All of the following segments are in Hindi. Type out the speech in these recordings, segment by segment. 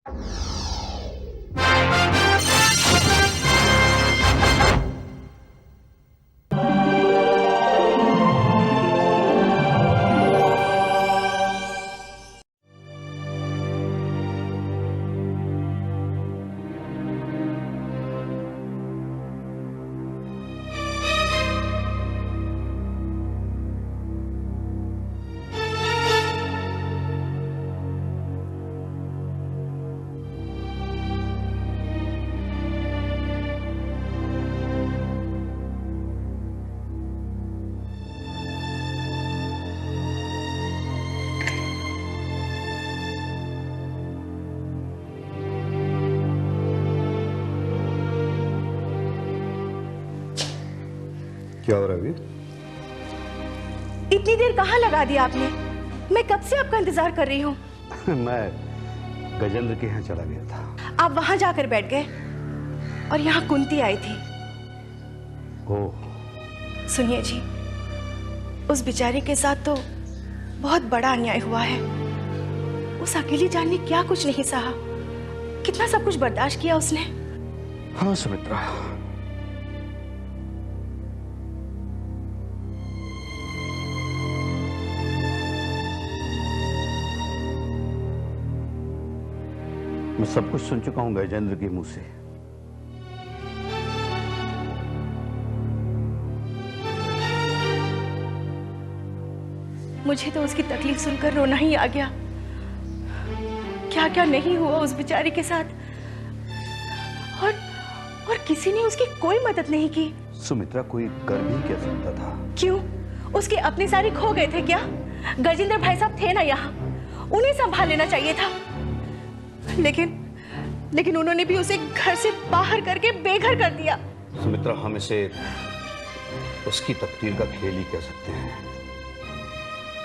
क्या हो रहा है? इतनी देर कहाँ लगा दी आपने? मैं कब से आपका इंतजार कर रही हूँ। मैं गजेंद्र के यहाँ चला गया था। आप वहां जाकर बैठ गए और यहाँ कुंती आई थी। ओह। सुनिए जी, उस बेचारी के साथ तो बहुत बड़ा अन्याय हुआ है। उस अकेली जान ने क्या कुछ नहीं सहा, कितना सब कुछ बर्दाश्त किया उसने। हाँ सुमित्रा, मैं सब कुछ सुन चुका हूं गजेंद्र के मुंह से। मुझे तो उसकी तकलीफ सुनकर रोना ही आ गया। क्या क्या नहीं हुआ उस बेचारी के साथ, और किसी ने उसकी कोई मदद नहीं की। सुमित्रा, कोई कर भी क्या सकता था? क्यों? उसके अपने सारे खो गए थे क्या? गजेंद्र भाई साहब थे ना यहाँ, उन्हें संभाल लेना चाहिए था। लेकिन उन्होंने भी उसे घर से बाहर करके बेघर कर दिया। सुमित्रा, हम इसे उसकी तकदीर का खेल ही कह सकते हैं।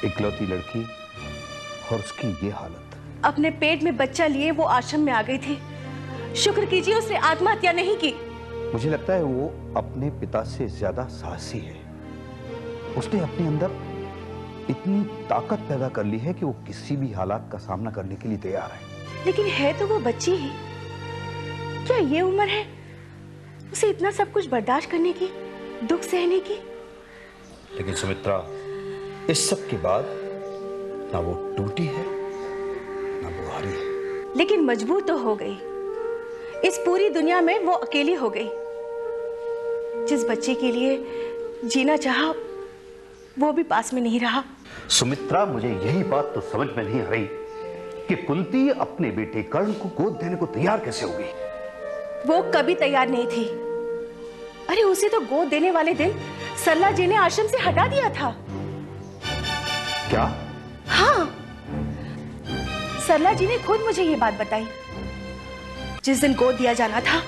इकलौती लड़की और उसकी ये हालत। अपने पेट में बच्चा लिए वो आश्रम में आ गई थी। शुक्र कीजिए उसने आत्महत्या नहीं की। मुझे लगता है वो अपने पिता से ज्यादा साहसी है। उसने अपने अंदर इतनी ताकत पैदा कर ली है कि वो किसी भी हालात का सामना करने के लिए तैयार है। लेकिन है तो वो बच्ची ही। क्या ये उम्र है उसे इतना सब कुछ बर्दाश्त करने की, दुख सहने की? लेकिन सुमित्रा, इस सब के बाद ना वो टूटी है ना वो हारी है। लेकिन मजबूर तो हो गई। इस पूरी दुनिया में वो अकेली हो गई। जिस बच्चे के लिए जीना चाहा वो भी पास में नहीं रहा। सुमित्रा, मुझे यही बात तो समझ में नहीं आ रही कि कुंती अपने बेटे कर्ण को गोद देने को तैयार कैसे हो गई? वो कभी तैयार नहीं थी। अरे उसे तो गोद देने वाले दिन सरला जी ने आश्रम से हटा दिया था। क्या? हाँ, सरला जी ने खुद मुझे ये बात बताई। जिस दिन गोद दिया जाना था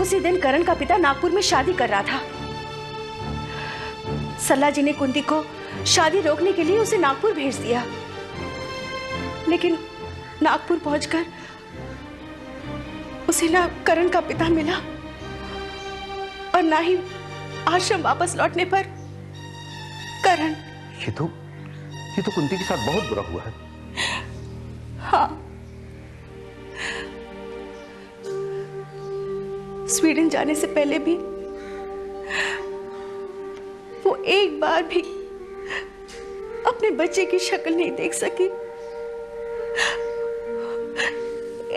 उसी दिन करण का पिता नागपुर में शादी कर रहा था। सरला जी ने कुंती को शादी रोकने के लिए उसे नागपुर भेज दिया। लेकिन नागपुर पहुंचकर उसे ना करण का पिता मिला और ना ही आश्रम वापस लौटने पर करण। ये तो कुंती के साथ बहुत बुरा हुआ है। हाँ, स्वीडन जाने से पहले भी वो एक बार भी अपने बच्चे की शक्ल नहीं देख सकी।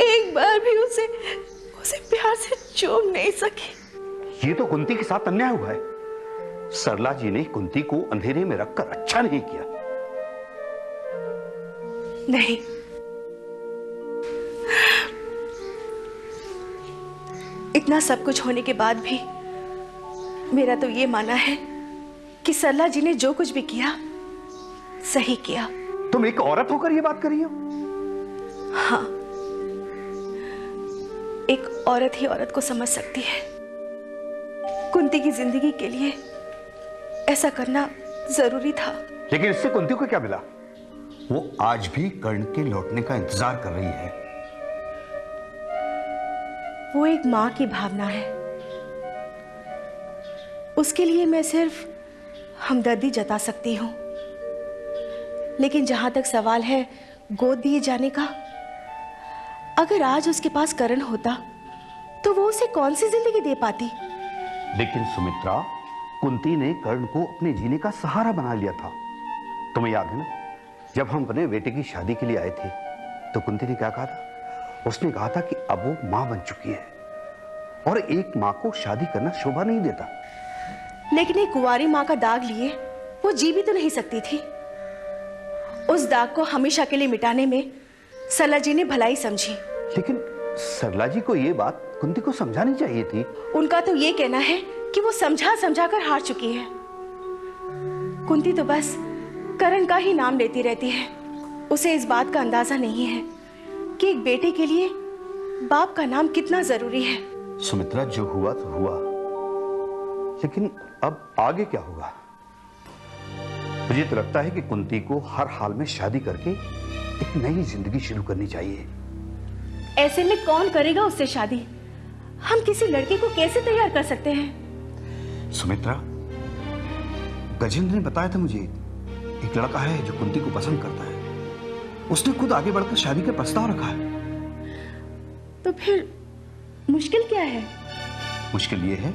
एक बार भी उसे प्यार से चूम नहीं सकी। ये तो कुंती के साथ अन्याय हुआ है। सरला जी ने कुंती को अंधेरे में रखकर अच्छा नहीं किया। नहीं, इतना सब कुछ होने के बाद भी मेरा तो ये मानना है कि सरला जी ने जो कुछ भी किया सही किया। तुम एक औरत होकर ये बात कर रही हो? हाँ, एक औरत ही औरत को समझ सकती है। कुंती की जिंदगी के लिए ऐसा करना जरूरी था। लेकिन इससे कुंती को क्या मिला? वो आज भी कर्ण के लौटने का इंतजार कर रही है। वो एक मां की भावना है। उसके लिए मैं सिर्फ हमदर्दी जता सकती हूं। लेकिन जहां तक सवाल है गोद दिए जाने का, अगर आज उसके पास करण होता तो वो उसे कौन सी जिंदगी दे पाती। लेकिन सुमित्रा, कुंती ने कर्ण को अपने जीने का सहारा बना लिया था। तुम्हें याद है ना, जब हम अपने बेटे की शादी के लिए आए थे तो कुंती ने क्या कहा था? उसने कहा था कि अब वो मां बन चुकी है और एक मां को शादी करना शोभा नहीं देता। लेकिन एक कुंवारी मां का दाग लिए वो जी भी तो नहीं सकती थी। उस दाग को हमेशा के लिए मिटाने में सरला जी ने भलाई समझी। लेकिन सरला जी को ये बात कुंती को समझानी चाहिए थी। उनका तो ये कहना है कि वो समझा समझा कर हार चुकी है। कुंती तो बस करण का ही नाम लेती रहती है। उसे इस बात का अंदाजा नहीं है कि एक बेटे के लिए बाप का नाम कितना जरूरी है। सुमित्रा, जो हुआ तो हुआ, लेकिन अब आगे क्या होगा? मुझे तो लगता है कि कुंती को हर हाल में शादी करके एक नई जिंदगी शुरू करनी चाहिए। ऐसे में कौन करेगा उससे शादी? हम किसी लड़के को कैसे तैयार कर सकते हैं? सुमित्रा, गजेंद्र ने बताया था मुझे, एक लड़का है जो कुंती को पसंद करता है। उसने खुद आगे बढ़कर शादी का प्रस्ताव रखा है। तो फिर मुश्किल क्या है? मुश्किल ये है,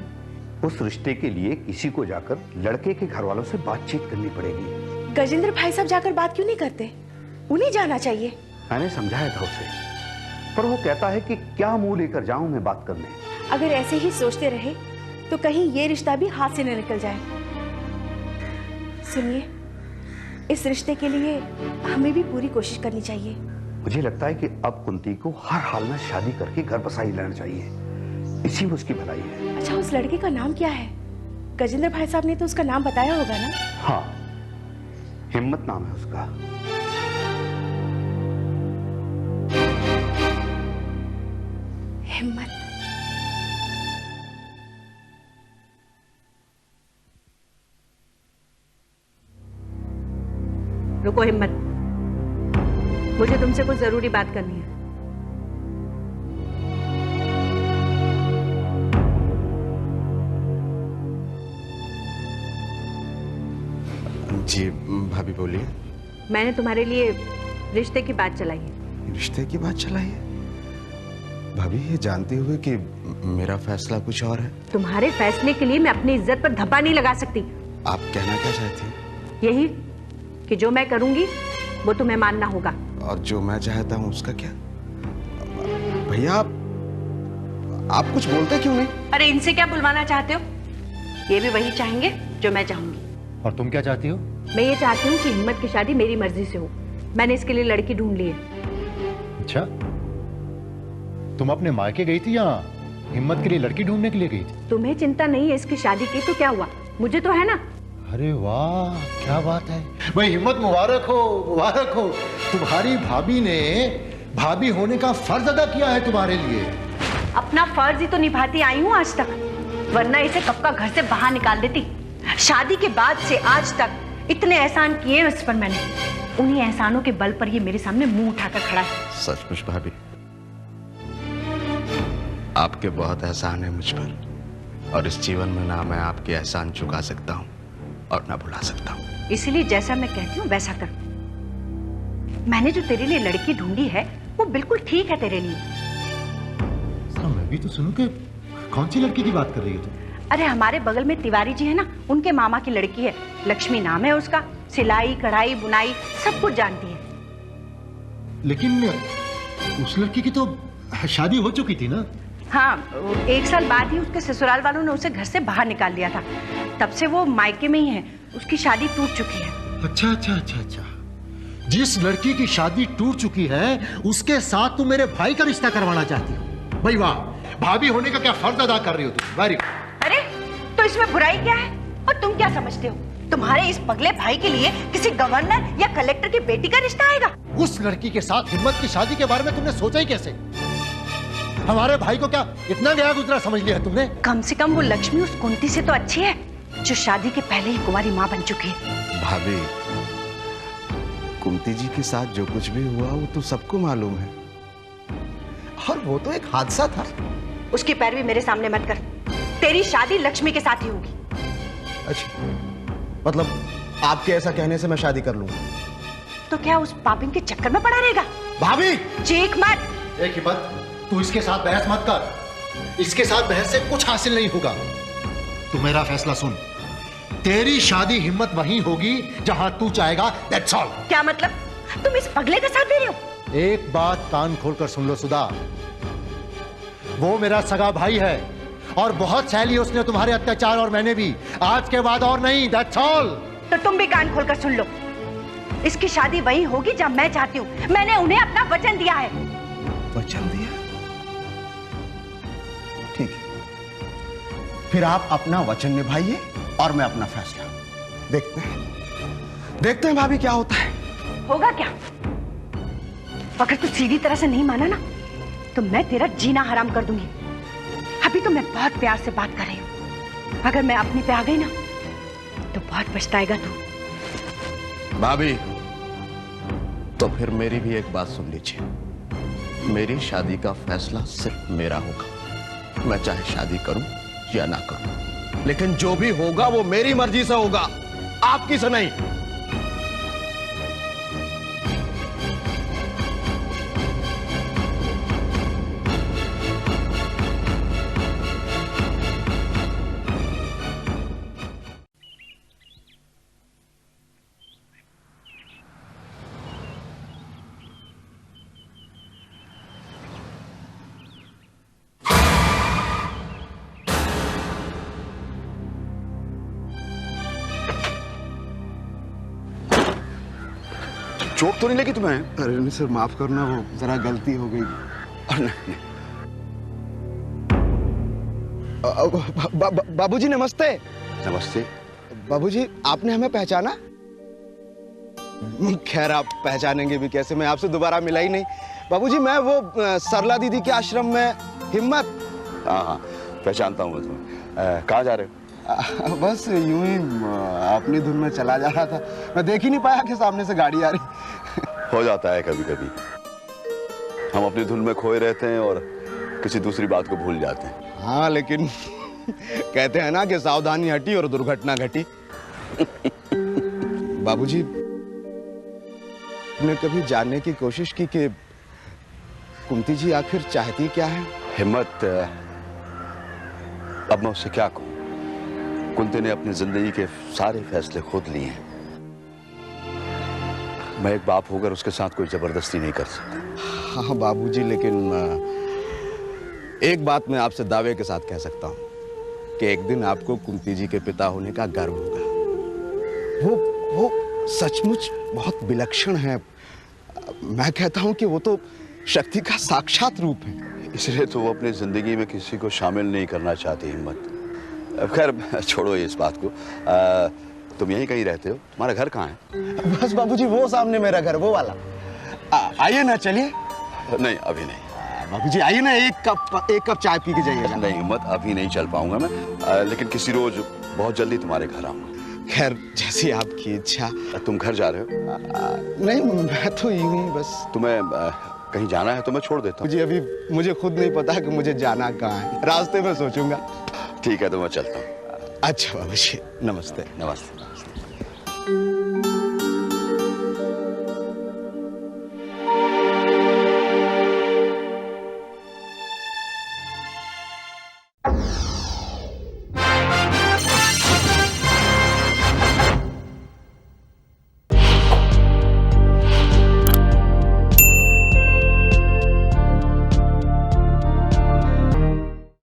उस रिश्ते के लिए किसी को जाकर लड़के के घर वालों से बातचीत करनी पड़ेगी। गजेंद्र भाई साहब जाकर बात क्यों नहीं करते? उन्हें जाना चाहिए। मैंने समझाया था उसे, पर वो कहता है कि क्या मुंह लेकर जाऊं मैं बात करने। अगर ऐसे ही सोचते रहे तो कहीं ये रिश्ता भी हाथ से न निकल जाए। सुनिए, इस रिश्ते के लिए हमें भी पूरी कोशिश करनी चाहिए। मुझे लगता है कि अब कुंती को हर हाल में शादी करके घर बसाई लेना चाहिए। इसी में उसकी भलाई है। अच्छा, उस लड़के का नाम क्या है? गजेंद्र भाई साहब ने तो उसका नाम बताया होगा ना? हाँ, हिम्मत नाम है उसका। हिम्मत। रुको हिम्मत, मुझे तुमसे कुछ जरूरी बात करनी है। जी भाभी बोलिए। मैंने तुम्हारे लिए रिश्ते की बात चलाई है। रिश्ते की बात चलाई है? भाभी, ये जानते हुए कि मेरा फैसला कुछ और है। तुम्हारे फैसले के लिए मैं अपनी इज्जत पर धब्बा नहीं लगा सकती। आप कहना क्या चाहती हैं? यही कि जो मैं करूंगी वो तुम्हें मानना होगा। और जो मैं चाहता हूँ उसका क्या? भैया, आप कुछ बोलते क्यों नहीं? अरे इनसे क्या बुलवाना चाहते हो? ये भी वही चाहेंगे जो मैं चाहूंगी। और तुम क्या चाहती हो? मैं ये चाहती हूँ कि हिम्मत की शादी मेरी मर्जी से हो। मैंने इसके लिए लड़की ढूंढ ली है। अच्छा, तुम अपने मायके गई थी या हिम्मत के लिए लड़की ढूंढने के लिए गई थी? तुम्हें चिंता नहीं है इसकी शादी की तो क्या हुआ, मुझे तो है ना। अरे वाह, क्या बात है भाई। हिम्मत, मुबारक हो, मुबारक हो। तुम्हारी भाभी ने भाभी होने का फर्ज अदा किया है तुम्हारे लिए। अपना फर्ज ही तो निभाती आई हूँ आज तक, वरना इसे कब का घर से बाहर निकाल देती। शादी के बाद से आज तक इतने एहसान किए उस पर मैंने, उन्हीं एहसानों के बल पर ये मेरे सामने मुंह उठाकर खड़ा है। सचमुच भाभी, आपके बहुत एहसान है मुझ पर, और इस जीवन में ना मैं आपके एहसान चुका सकता हूँ और ना भुला सकता हूँ। इसलिए जैसा मैं कहती हूँ वैसा कर। मैंने जो तेरे लिए लड़की ढूंढी है वो बिल्कुल ठीक है तेरे लिए। मैं भी तो सुनूं कि कौन सी लड़की की बात कर रही हो तुम? अरे हमारे बगल में तिवारी जी है ना, उनके मामा की लड़की है, लक्ष्मी नाम है उसका। सिलाई, कढ़ाई, बुनाई सब कुछ जानती है। लेकिन उस लड़की की तो शादी हो चुकी थी ना? हाँ, 1 साल बाद ही उसके ससुराल वालों ने उसे घर से बाहर निकाल दिया था। तब से वो मायके में ही है, उसकी शादी टूट चुकी है। अच्छा अच्छा अच्छा अच्छा, जिस लड़की की शादी टूट चुकी है उसके साथ तुम मेरे भाई का रिश्ता करवाना चाहती हो? भाई वाह, भाभी होने का क्या फर्ज अदा कर रही हो तुम। Very good. अरे तो इसमें बुराई क्या है? और तुम क्या समझते हो तुम्हारे इस पगले भाई के लिए किसी गवर्नर या कलेक्टर की बेटी का रिश्ता आएगा? उस लड़की के साथ हिम्मत की शादी के बारे में तुमने सोचा ही कैसे? हमारे भाई को क्या इतना गया गुजरा समझ लिया तुमने? कम से कम वो लक्ष्मी उस कुंती से तो अच्छी है जो शादी के पहले ही कुंवारी मां बन चुकी है। भाभी, कुंती जी के साथ जो कुछ भी हुआ वो तो सबको मालूम है, और वो तो एक हादसा था। उसकी पैरवी मेरे सामने मत कर। तेरी शादी लक्ष्मी के साथ ही होगी। अच्छा, मतलब आपके ऐसा कहने से मैं शादी कर लूंगा? तो क्या उस पापिन के चक्कर में पड़ा रहेगा? भाभी! चीख मत, एक हिम्मत, तू इसके साथ बहस मत कर। इसके साथ बहस से कुछ हासिल नहीं होगा। तू मेरा फैसला सुन। तेरी शादी हिम्मत वहीं होगी जहां तू चाहेगा, दैट्स ऑल। क्या मतलब? तुम इस पगले का साथ दे रहे हो? एक बात कान खोलकर सुन लो सुधा, वो मेरा सगा भाई है और बहुत सहली उसने तुम्हारे अत्याचार, और मैंने भी। आज के बाद और नहीं, दैट्स ऑल। तो तुम भी कान खोलकर सुन लो। इसकी शादी वहीं होगी जहां मैं चाहती हूँ। मैंने उन्हें अपना वचन दिया है। वचन दिया? ठीक है, फिर आप अपना वचन निभाइए और मैं अपना फैसला। देखते हैं भाभी क्या होता है। होगा क्या? अगर तू सीधी तरह से नहीं माना ना, तो मैं तेरा जीना हराम कर दूंगी। अभी तो मैं बहुत प्यार से बात कर रही हूँ। अगर मैं अपनी पे आ गई ना, तो बहुत पछताएगा तू। भाभी, तो फिर मेरी भी एक बात सुन लीजिए। मेरी शादी का फैसला सिर्फ मेरा होगा। मैं चाहे शादी करूं या ना करूं, लेकिन जो भी होगा वो मेरी मर्जी से होगा, आपकी से नहीं। चोट तो नहीं लगी तुम्हें? अरे नहीं सर, माफ करना, वो जरा गलती हो गई। बाबूजी नमस्ते। नमस्ते। बाबूजी, आपने हमें पहचाना? खैर, आप पहचानेंगे भी कैसे, मैं आपसे दोबारा मिला ही नहीं। बाबूजी, मैं वो सरला दीदी के आश्रम में हिम्मत। हाँ, पहचानता हूँ मैं तुम्हें। कहाँ जा रहे हो? बस यूं ही अपनी धुन में चला जा रहा था। मैं देख ही नहीं पाया कि सामने से गाड़ी आ रही। हो जाता है कभी कभी, हम अपनी धुन में खोए रहते हैं और किसी दूसरी बात को भूल जाते हैं। हाँ, लेकिन कहते हैं ना कि सावधानी हटी और दुर्घटना घटी। बाबूजी, ने कभी जानने की कोशिश की कि कुंती जी आखिर चाहती क्या है? हिम्मत, अब मैं उससे क्या कहूं? कुंती ने अपनी जिंदगी के सारे फैसले खुद लिए हैं। मैं एक बाप होकर उसके साथ कोई जबरदस्ती नहीं कर सकता। हाँ बाबूजी, लेकिन एक बात मैं आपसे दावे के साथ कह सकता हूँ कि एक दिन आपको कुंती जी के पिता होने का गर्व होगा। वो सचमुच बहुत विलक्षण है। मैं कहता हूँ कि वो तो शक्ति का साक्षात रूप है। इसलिए तो वो अपनी जिंदगी में किसी को शामिल नहीं करना चाहती हिम्मत। खैर, छोड़ो इस बात को। तुम यहीं कहीं रहते हो? तुम्हारा घर कहाँ है? बस बाबूजी, वो सामने मेरा घर, वो वाला। आइए ना, चलिए। नहीं, अभी नहीं। बाबूजी आइए ना, एक कप चाय पी के जाइएगा। नहीं हिम्मत, अभी नहीं चल पाऊंगा मैं, लेकिन किसी रोज बहुत जल्दी तुम्हारे घर आऊंगा। खैर, जैसी आपकी इच्छा। तुम घर जा रहे हो? नहीं, मैं तो यूं ही बस। तुम्हें कहीं जाना है तो मैं छोड़ देता हूँ। जी, अभी मुझे खुद नहीं पता कि मुझे जाना कहाँ है। रास्ते में सोचूंगा। ठीक है, तो मैं चलता हूँ। अच्छा बाबूजी, नमस्ते। नमस्ते।